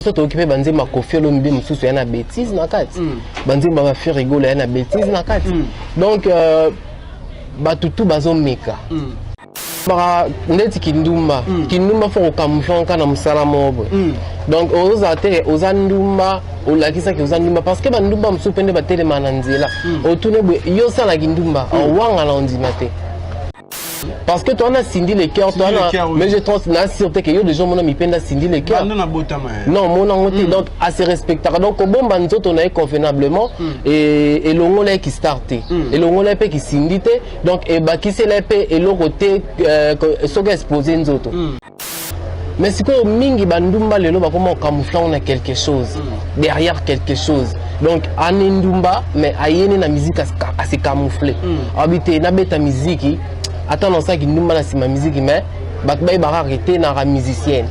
Surtout occupé banzemba Koffi Olomide mususu yana bêtise na kati. Banzemba ba faire rigoler yana bêtise na kati. Donc batutu bazomeka. Bara ndeti kindumba faut camoufler kana musala mobo. Donc oza ndumba olakisa ke oza ndumba parce que bandumba musupende batelema na nzela. Otune yo sala kindumba wanga na ondima te. Parce que toi on a scindé les cœurs, mais je pense na sûreté que yo des gens mon ami penda scindé les cœurs. Non, mon angoté donc assez respectable. Donc au bon banzo on a convenablement et le ngolé qui starté. Et le ngolé qui scindité donc et ba qui c'est l'épée et le côté so que exposé nzoto. Mais c'est que mingi bandumba lelo ba comment camoufler on a quelque chose derrière quelque chose. Donc anendumba mais ayene na musique à se camoufler. Habiter na beta musique. Attends, ça qui nous manque ma musique, mais il va arrêter dans la musicienne.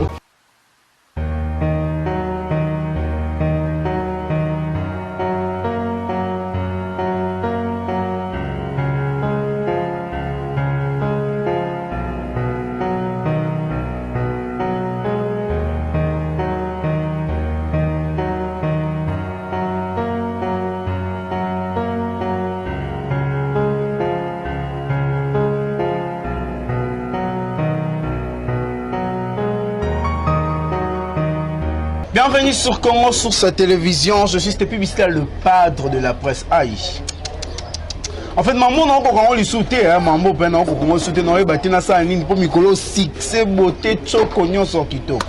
Bienvenue sur Congo sur sa télévision. Je suis Stéphie Biscal, le padre de la presse. Aïe. En fait, maman n'a encore on lui sauté, hein, maman ben encore comment sauter dans les bâtiments ça en ligne pour Mikolo succès beauté chokonyo sur kitoko.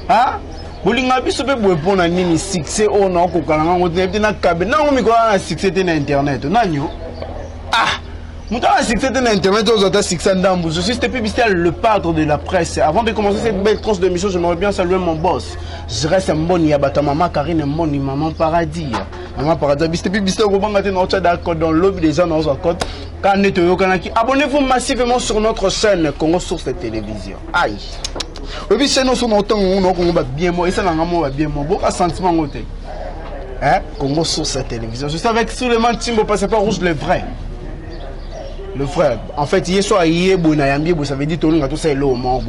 Hein? Bolinga biso pe boe pona nini succès on a encore kalanga on te na kabe na on Mikolo na succès na internet. Nanyo. Ah. Moutala succès na internet aux autres succès d'ambou. Je suis Stéphie Biscal, le padre de la presse. Avant de commencer cette belle tranche d'émission, j'aimerais bien saluer mon boss. Je reste un bon yabata maman Karine Moni maman paradis. Maman paradis Stéphie Biscal robanga te na ocha d'accord dans lobby des gens dans un code. Quand neto yo kanaki. Abonnez-vous massivement sur notre chaîne Congo Source Télévision. Aïe. Le but c'est nous sur notre temps on va bien moi et ça ngamo va bien moi. Beaucoup sentiment ngote. Hein? Congo Source Télévision. Je suis avec Suleiman Timbo parce que pas rouge le vrai. Le frère, en fait, hier soir, hier, ça veut dire que tout ça est là au monde,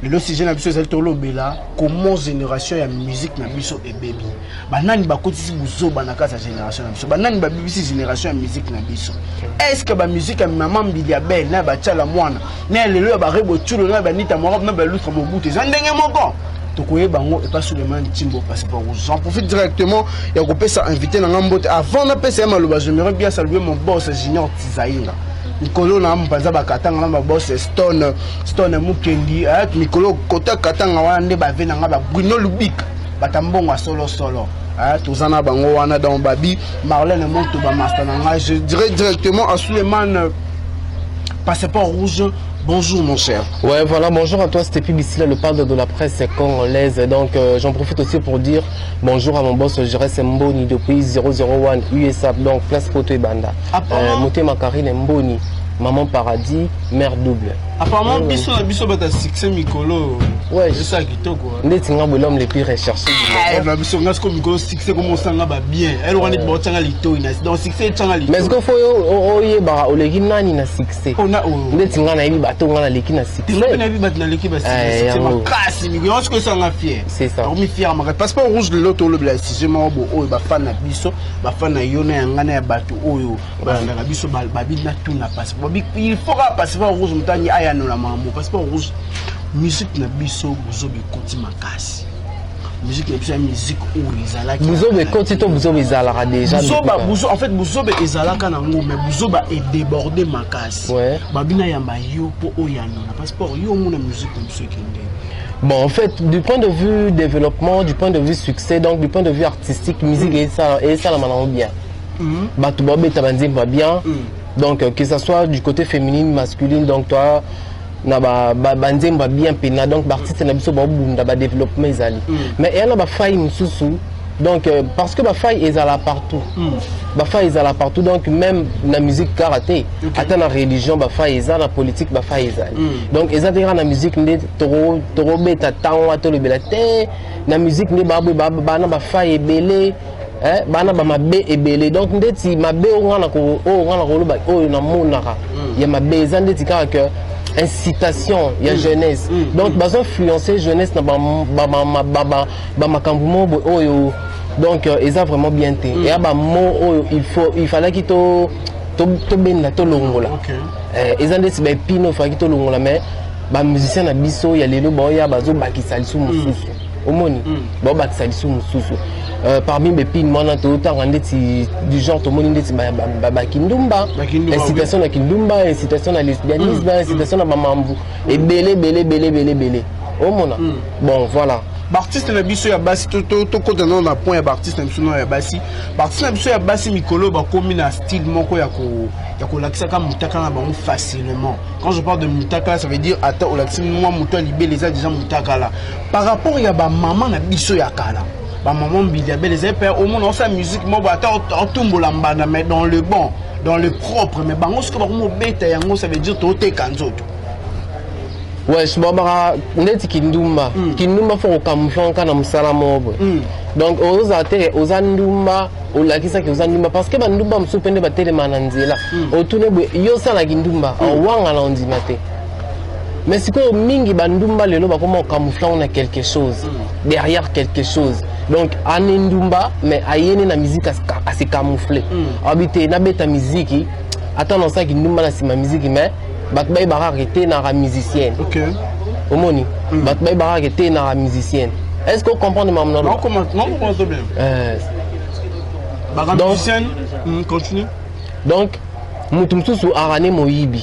le sujet na biso c'est tolo bela comment génération ya musique na biso et baby. Banani ba kotisi buzoba na kasa génération na biso. Banani ba bibisi génération ya musique na biso. Est-ce que ba musique ya maman Bilia Belle na ba tchala mwana. Na lelo ba rebo tchulo na ba nita mora na ba lustre mobutu. Zandenge moko. Tokoye bango et pas Suleiman Timbo parce que j'en profite directement et on peut s'inviter dans l'ambote avant de passer à Maloba. J'aimerais bien saluer mon boss Junior Tizaïla. Nikolo na mpanza bakatanga na boss Stone Mukendi Nikolo kota katanga wana nde ba vena nga ba Bruno Lubik batambongo solo tozana bango wana dans babi Marlène Monto ba master nga je dirais directement à Suleiman Passeport rouge. Bonjour mon cher. Ouais voilà, bonjour à toi Stéphie Bissila, le padre de la presse congolaise. Donc j'en profite aussi pour dire bonjour à mon boss Jerez Mboni depuis 001 USA, donc place Poto et Banda. Moté Makarine Mboni, maman paradis, mère double. Apparemment biso bata succès Mikolo. Ouais, c'est ça qui toko. Netinga l'homme le plus recherché. Na biso ngasko Mikolo succès comme ça nga ba bien. Elle on est bon tanga lito ina. Donc succès tanga lito. Mais est-ce que faut oye ba oleki nani na succès? Netinga na yibi bato nga na leki na succès. Tu na yibi bato na leki ba succès. C'est ma casse Mikolo. Est-ce que ça nga fier? C'est ça. On mi fier ma passeport rouge de l'auto le bla si je m'en bo oyo ba fan na biso, ba fan na yona ngana ya bato oyo. Ba na biso ba bi na tout na passeport. Il faut pas passeport rouge mutani aya no la maman passeport rouge musique na biso buzobe koti makasi musique na biso musique ou izalaka buzobe koti to buzobe izalaka déjà en fait buzobe izalaka nango mais buzoba est débordé makasi babina yamba yo po oyano na passeport yo mona musique na biso kende. Bon, en fait, du point de vue développement, du point de vue succès, donc du point de vue artistique, musique et ça la manant bien. Batu bobe tabanzi va bien. Donc que ça soit du côté féminin, masculin, donc toi na ba banzemba bien pena donc l'artiste na biso ba bunda ba développement ezali. Mais elle a ba faille mususu. Donc parce que ba faille ezala partout. Ba faille ezala partout donc même na musique karaté, ata na religion ba faille ezala, na politique ba faille ezali. Donc ezala na musique ndé toro beta tanwa to le belate, na musique ndé ba na ba faille ebele. Bana ba mabe ebele donc ndeti mabe o ngana ko loba o na monaka ya mabe za ndeti ka que incitation ya jeunesse donc bazo influencer jeunesse na ba makambo oyo donc eza vraiment bien te et ba mo oyo il fallait que to benda to longola eza ndeti ba pino fa ki to longola mais ba musicien na biso ya lelo ba ya bazo bakisa lisu mususu omoni ba bakisa lisu mususu parmi mes pines moi na to tanga ndeti du genre to moni ndeti ba kindumba incitation na kindumba incitation na lesbianisme incitation na mamambu et belé omona bon voilà Baptiste na biso ya basi to kota na point ya Baptiste na biso ya basi Baptiste na biso ya basi mikolo ba komi na style moko ya ko lakisa ka mutaka na bango facilement. Quand je parle de mutaka ça veut dire ata o lakisa moi muto libé les a déjà mutaka là. Par rapport ya ba maman na biso ya kala. Ba maman Mbili les a père au monde on sa musique mo ba ata otumbola mbanda mais dans le bon, dans le propre mais bango ce que ba mo beta yango ça veut dire to te kanzoto. Ouais, je baba ndeti kindumba kindumba faut camoufler kana musala mobo donc aux andumba olakisa ke ozandumba parce que bandumba musupende ba telema na nzela otune yo sala kindumba wanga na ondima te mais siko mingi bandumba lelo ba comment camoufler on a quelque chose derrière quelque chose donc anendumba mais ayene na musique à se camoufler habité na beta musique attends ça kindumba na sima musique mais Batbay Barak était na musicienne. Ok. Omoni. Batbay Barak était na musicienne. Est-ce que vous comprenez ma nom? Non, comment bien. Barak musicienne, continue. Donc, mutumsusu arane moyibi.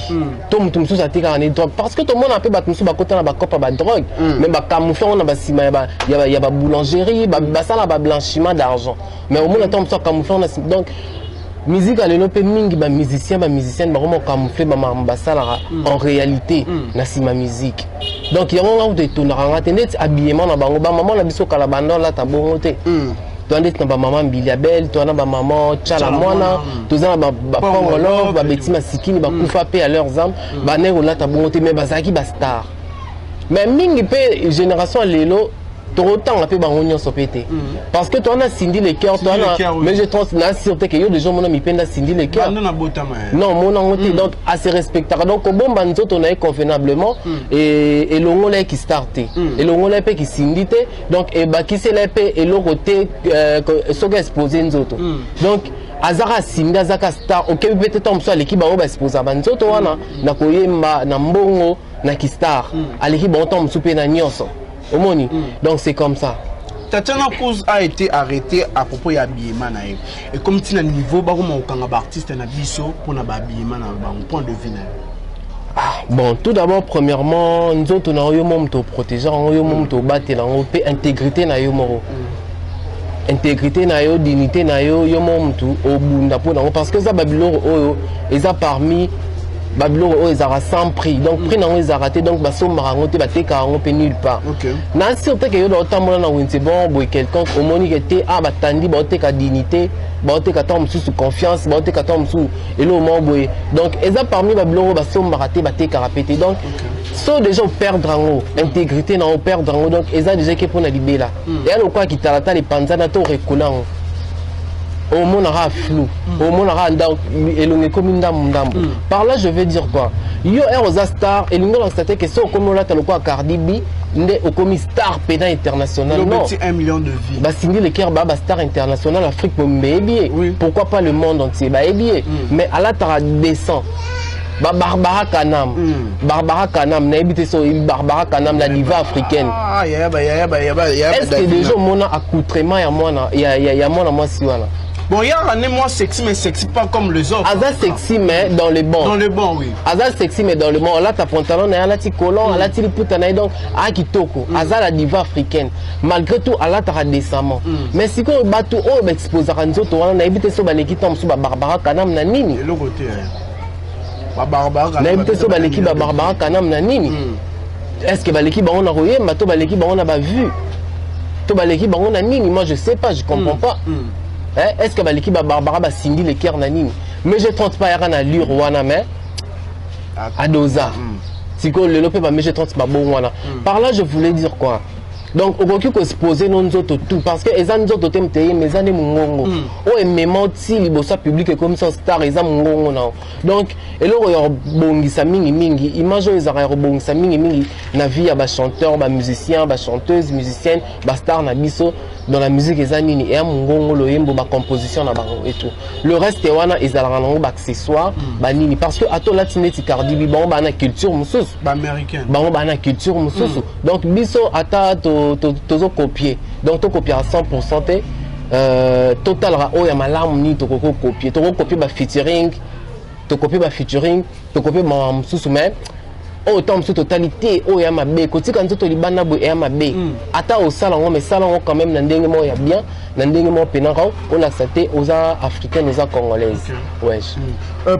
To mutumsusu atika arane drogue. Parce que tout le monde a fait batumusu bakota na bakopa ba drogue. Mais ba camoufler on a ba sima ya ba boulangerie, ba sala ba blanchiment d'argent. Mais au monde attend musu camoufler on a donc musique à l'élope mingi ba musicien ba musicienne ba vraiment camoufler ba mbasala en réalité na sima musique donc il y a un de tonaranga tendet habillement na bango ba maman na biso kala bando la tabongo te to ndet na ba maman Biliabel to na ba maman Chala Mwana to za ba Pongolo ba Betima Sikini ba kufa pe à leurs âmes ba ne la tabongo te mais bazaki ba star mais mingi pe génération lelo autant la paix bangonio sopété parce que toi on a Cindy les cœurs toi mais je pense na sûreté que yo des gens mon ami penda Cindy les cœurs non mon angoté donc assez respectable donc au bon banzo on a convenablement et longo là qui starté et longo là qui Cindy donc et ba qui c'est la paix et le côté so ga exposer nzoto donc azara Cindy azaka star OK peut-être on soit l'équipe ba exposer banzoto wana na koyemba na mbongo na ki star à l'équipe on tombe souper na nyonso Omoni. Donc c'est comme ça. Tatiana Cruz a été arrêtée à propos de l'habillement. Et comme tu as un niveau, un artiste na biso pour l'habillement, un point de vue. Bon, tout d'abord, premièrement, nous avons protéger, nous avons battre, intégrité na yo moro. Intégrité na yo, dignité na yo, yo mom tout au bunda parce que ça Babylore ils a parmi Babylore ils a sans prix donc prix na ils a raté donc baso marangote ba teka on peut nulle part. Na sûreté que yo do tamona na winti bon boy quelqu'un au moni que té a batandi ba teka dignité ba teka tom sous confiance ba teka tom sous et le mo boy donc ils a parmi Babylore baso maraté ba teka répéter donc so déjà perdre en haut intégrité na on perdre en haut donc ils a déjà que pour na libé là et alors quoi qui talata les panzana to reculant au monde aura flou au monde aura elongé comme une dame par là je vais dire quoi yo est star et l'ingénieur constaté que c'est comme là t'as le quoi Cardi B ndé au comme star pédant international non 1 million de vies bah Cindy le cœur bah star international Afrique bien pourquoi pas le monde entier bah bien mais à la t'as descend bah Barbara Kanam n'a habité sur Barbara Kanam la diva africaine est-ce que déjà mon accoutrement y a moi si voilà. Bon, il y a un moi sexy, mais sexy pas comme les autres. Aza sexy, mais dans le bon. Dans le bon, oui. Aza sexy, mais dans le bon. Là, ta pantalon, là, tu collant, là, tu putana, donc, à Kitoko. Aza la diva africaine. Malgré tout, là, tu as décemment. Mais si on bat tout, on expose à Ranzo, on a évité ce l'équipe tombe sous Barbara Kanam Nanini. Et le côté, Barbara Kanam. On a évité ce l'équipe Barbara Kanam Nanini. Est-ce que l'équipe, on a royé, mais tout l'équipe, on a vu. Tout l'équipe, on a nini. Moi, je sais pas, je comprends pas. Est-ce que l'équipe Barbara va Cindy les cœurs nanine mais je tente pas à lire wana mais à dosa si que le lopé mais je tente pas bon wana par là je voulais dire quoi donc okoki ko se poser non nzoto tout parce que eza nzoto te mteye mais eza ne mongongo o emema ti liboso public comme ça star eza mongongo na donc eloko ya bongisa mingi image oyo ezaka ya kobongisa mingi na vie ya ba chanteur ba musicien ba chanteuse musicienne ba star na biso dans la musique eza nini et mongongo loyembo ba composition na bango et tout le reste wana ezalaka nango ba accessoire ba nini parce que ato latine ti Cardi B bango ba na culture mususu ba américaine bango ba na culture mususu donc biso ata tozo copier donc to copier à 100% te total ra oya malamu ni to copier ba featuring to copier ba mususu mais autant de totalité oh ya mabe kotika nzoto libana bo ya mabe ata au salon mais salon quand même na ndenge mo ya bien na ndenge mo penaka on a accepté aux africaines aux congolaises ouais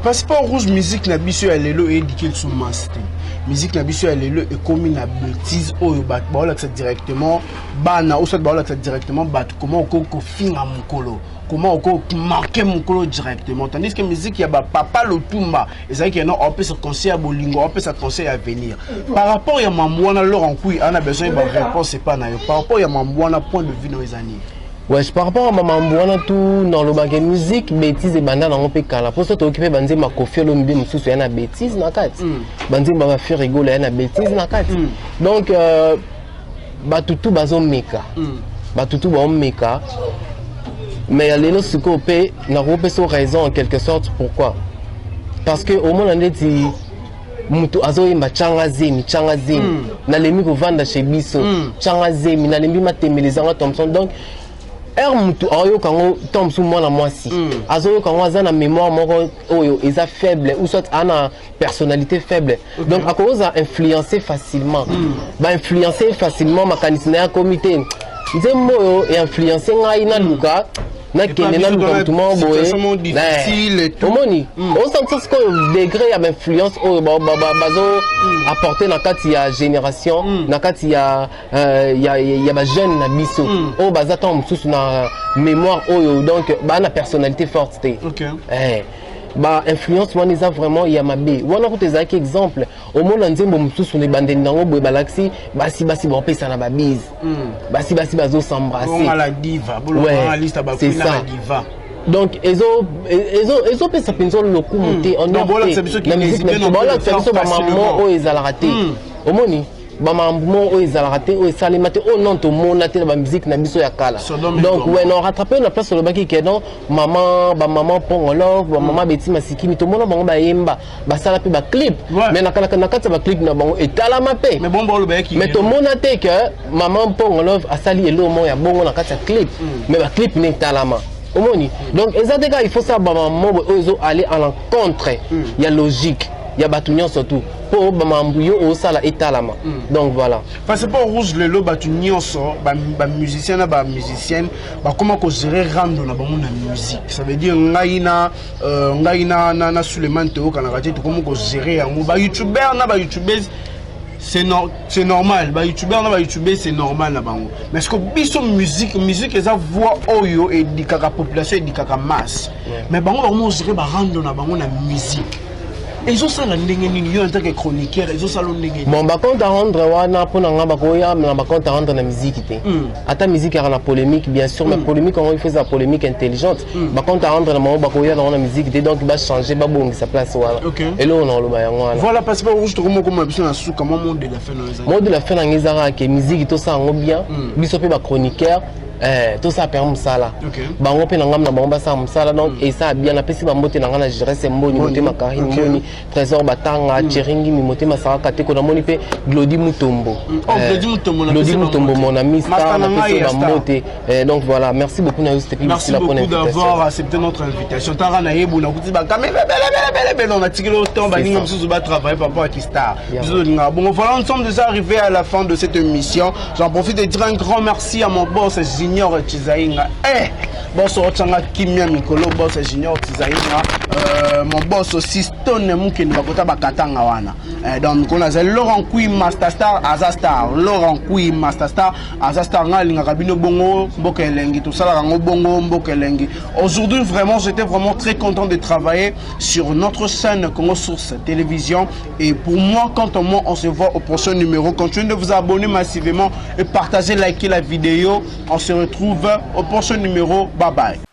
passeport rouge musique na biso ya lelo édiqué sous master musique na biso ya lelo et comme une bêtise oh ba la directement bana ou soit ba la directement bat comment ko finga mukolo comment on marquer mon colo directement tandis que musique ya papa Lotumba et ça qui non on peut se conseiller à Bolingo on peut se conseiller à venir par rapport ya mamouana leur en couille on a besoin de réponse c'est pas na par rapport ya mamouana point de vue dans les années ouais par rapport à mamouana tout dans le bagage musique bêtise et banda na on peut kala pour ça t'occuper banze ma Koffi Olomide mususu ya na bêtise na kati banze ba faire rigoler ya na bêtise na kati donc batutu bazo meka batutu ba meka mais il y a les siko pe na rope so raison en quelque sorte pourquoi parce que au moment où dit mutu azoyimba changa zemi na lemi ko vanda chez biso changa zemi na lembi matemelezanga Thompson donc mutu ayo kango Thompson mwana mwasi azoyo kango azana mémoire moko oyo eza faible ou soit ana personnalité faible donc à cause a influencer facilement influencer facilement makanisina ya comité nzembo et influencer ngai na luka na kende na luka tout monde difficile tout omoni on sent que degré ya influence o bazo apporter na kati ya génération na kati ya ba jeune na biso o bazata mususu na mémoire oyo donc ba na personnalité forte OK ba influence wana eza vraiment ya mabe wana ko tezaki exemple au monde nzembo mususu ne bandeni nango boye balaxi basi ba pesa na ba bise basi bazo s'embrasser on a la diva la liste ba la diva donc ezo pesa penzo loku monter en la musique na bola c'est ba maman o ezalaka te omoni bamambo o ezalaka o esalema te o non to mona te ba musique na biso ya kala donc ouais non rattraper na place le baki ke non maman Pongo Love maman Betty Masikimi to mona bango ba yemba ba sala pe ba clip mais na kati ba clip na bango etalama pe mais bon le baki mais to mona te que maman Pongo Love asali elo mo ya bongo na kati ya clip mais ba clip ne etalama omoni donc ezateka il faut ça ba maman ozo aller à l'encontre il y a logique il y a batunion surtout pour bamambuyo au sala etalama donc voilà parce que pour rouge le batunion so ba musicien na ba musicienne ba comment ko gérer rando na bango na musique ça veut dire ngaina Suleiman Théo kana radio to comment ko gérer yango ba youtubeur na ba youtubeuse c'est normal ba youtubeur na ba youtubeuse c'est normal na bango mais est-ce que biso musique eza voix oyo et dikaka population et dikaka masse mais bango ba mo gérer ba rando na bango na musique et ça la ndenge nini en tant que chroniqueur et ça ndenge bon ba compte à rendre wana pona ngaba ko ya na ba compte à rendre na musique te ata musique a na polémique bien sûr mais polémique on fait la polémique intelligente ba compte à rendre na ba ko ya na musique te donc ba changer ba bongi sa place wala et là on a le ba yango voilà parce que rouge to comme biso na sou comment monde de la fin dans les années monde de la fin na ngizara que musique to ça ngo bien biso pe ba chroniqueur tout ça permet ça là bango pe nangam na bango ba ça musala donc et ça bien na pesi ba moté na ngana gérer c'est mboni moté makari mboni trésor batanga chiringi mi moté masaka kate ko na moni pe Glody Mutombo Glody Mutombo mon ami star na pesi ba moté donc voilà merci beaucoup na juste puis merci beaucoup d'avoir accepté notre invitation tara na yebu na kuti ba kamera belle on a tiré le temps ba ninga msusu ba travailler par rapport à Kistar bon voilà nous sommes déjà arrivés à la fin de cette émission j'en profite de dire un grand merci à mon boss Junior Tizaïnga. Boss Ochanga Kimia Mikolo, boss Junior Tizaïnga. Mon boss aussi Stone Mouken Bakota Bakatanga Wana. Donc on a Laurent Kui Masterstar Azastar. Laurent Kui Masterstar Azastar Ngalinga Rabino Bongo Bokelengi. Tout ça là Bongo Bokelengi. Aujourd'hui vraiment j'étais vraiment très content de travailler sur notre chaîne Congo Source Télévision. Et pour moi, quand on se voit au prochain numéro, continuez de vous abonner massivement et partager, liker la vidéo. On se retrouve au prochain numéro. Bye bye.